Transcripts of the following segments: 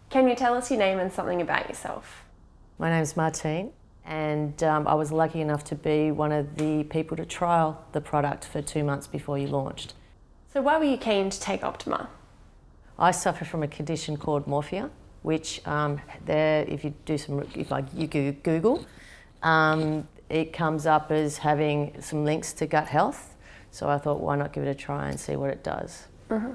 Can you tell us your name and something about yourself? My name's Marty, and I was lucky enough to be one of the people to trial the product for 2 months before you launched. So why were you keen to take Optima? I suffer from a condition called Morphea, which if you Google, it comes up as having some links to gut health. So I thought, why not give it a try and see what it does. Mm-hmm.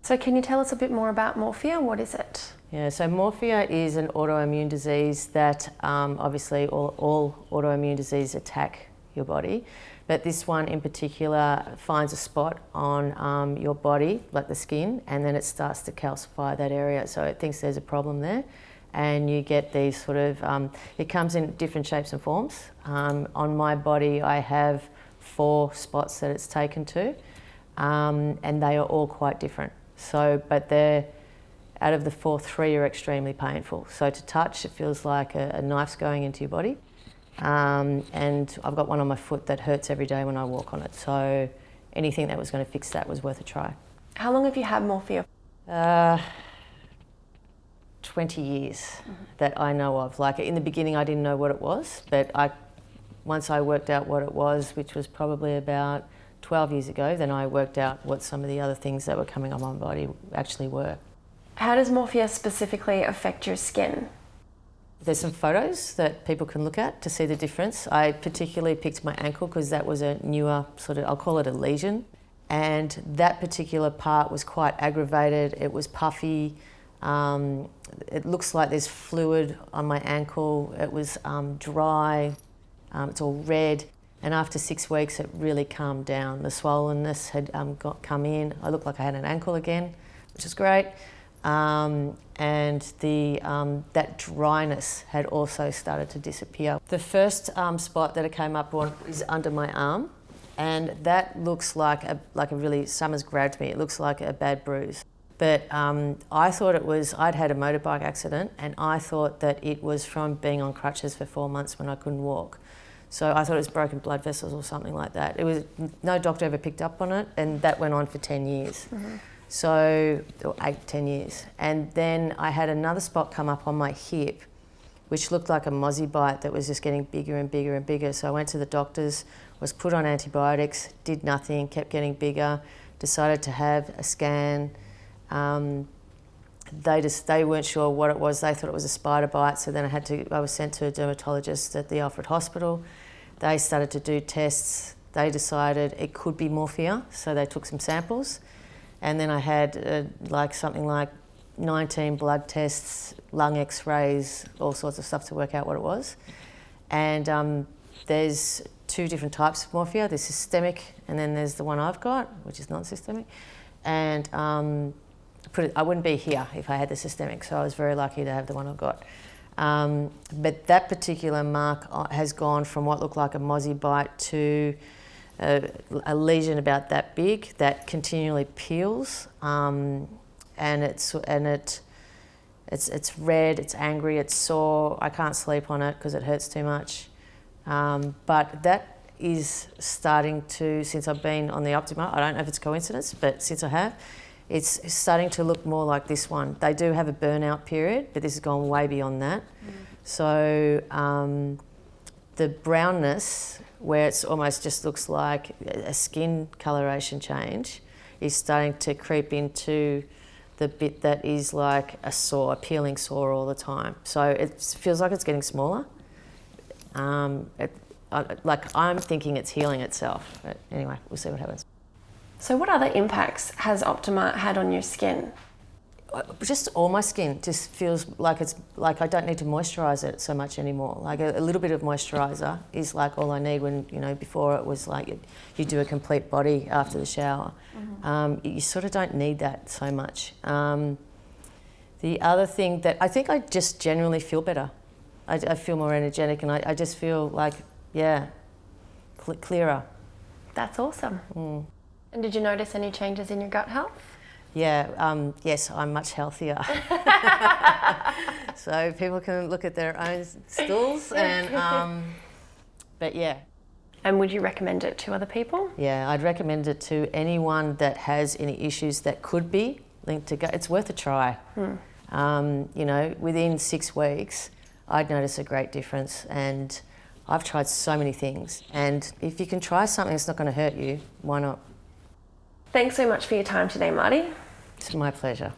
So can you tell us a bit more about Morphea? What is it? Yeah, so Morphea is an autoimmune disease that obviously all autoimmune diseases attack your body, but this one in particular finds a spot on your body, like the skin, and then it starts to calcify that area. So it thinks there's a problem there, and you get these sort of, it comes in different shapes and forms. On my body I have 4 spots that it's taken to, and they are all quite different. So, but out of the 4, 3 are extremely painful. So to touch, it feels like a knife's going into your body. And I've got one on my foot that hurts every day when I walk on it. So anything that was going to fix that was worth a try. How long have you had Morphea? 20 years that I know of. Like in the beginning, I didn't know what it was, but once I worked out what it was, which was probably about 12 years ago, then I worked out what some of the other things that were coming on my body actually were. How does Morphea specifically affect your skin? There's some photos that people can look at to see the difference. I particularly picked my ankle because that was a newer sort of, I'll call it a lesion. And that particular part was quite aggravated. It was puffy. It looks like there's fluid on my ankle. It was dry. It's all red. And after 6 weeks, it really calmed down. The swollenness had come in. I looked like I had an ankle again, which is great. And that dryness had also started to disappear. The first spot that it came up on is under my arm, and that looks like a really, someone's grabbed me. It looks like a bad bruise. But I thought it was, I'd had a motorbike accident, and I thought that it was from being on crutches for 4 months when I couldn't walk. So I thought it was broken blood vessels or something like that. It was, no doctor ever picked up on it, and that went on for 10 years. Mm-hmm. So, 8, 10 years. And then I had another spot come up on my hip, which looked like a mozzie bite that was just getting bigger and bigger and bigger. So I went to the doctors, was put on antibiotics, did nothing, kept getting bigger, decided to have a scan. They weren't sure what it was. They thought it was a spider bite. So then I was sent to a dermatologist at the Alfred Hospital. They started to do tests. They decided it could be Morphea. So they took some samples. And then I had something like 19 blood tests, lung x-rays, all sorts of stuff to work out what it was. And there's 2 different types of Morphea. There's systemic, and then there's the one I've got, which is non-systemic. And I wouldn't be here if I had the systemic, so I was very lucky to have the one I've got. But that particular mark has gone from what looked like a mozzie bite to a lesion about that big that continually peels, and it's red, it's angry, it's sore. I can't sleep on it because it hurts too much. But that is starting to, since I've been on the Optima, I don't know if it's coincidence, but since I have, it's starting to look more like this one. They do have a burnout period, but this has gone way beyond that. So the brownness, where it's almost just looks like a skin coloration change, is starting to creep into the bit that is like a sore, a peeling sore all the time. So it feels like it's getting smaller. I'm thinking it's healing itself. But anyway, we'll see what happens. So what other impacts has Optima had on your skin? Just all my skin just feels like it's like I don't need to moisturise it so much anymore. Like a little bit of moisturiser is like all I need when, before it was like you do a complete body after the shower. Mm-hmm. You sort of don't need that so much. The other thing that I think I just generally feel better. I feel more energetic, and I just feel like, clearer. That's awesome. Mm. And did you notice any changes in your gut health? Yeah, yes, I'm much healthier. So people can look at their own stools, but yeah. And would you recommend it to other people? Yeah, I'd recommend it to anyone that has any issues that could be linked to gut. It's worth a try. You know, within 6 weeks, I'd notice a great difference, and I've tried so many things. And if you can try something that's not going to hurt you, why not? Thanks so much for your time today, Marty. It's my pleasure.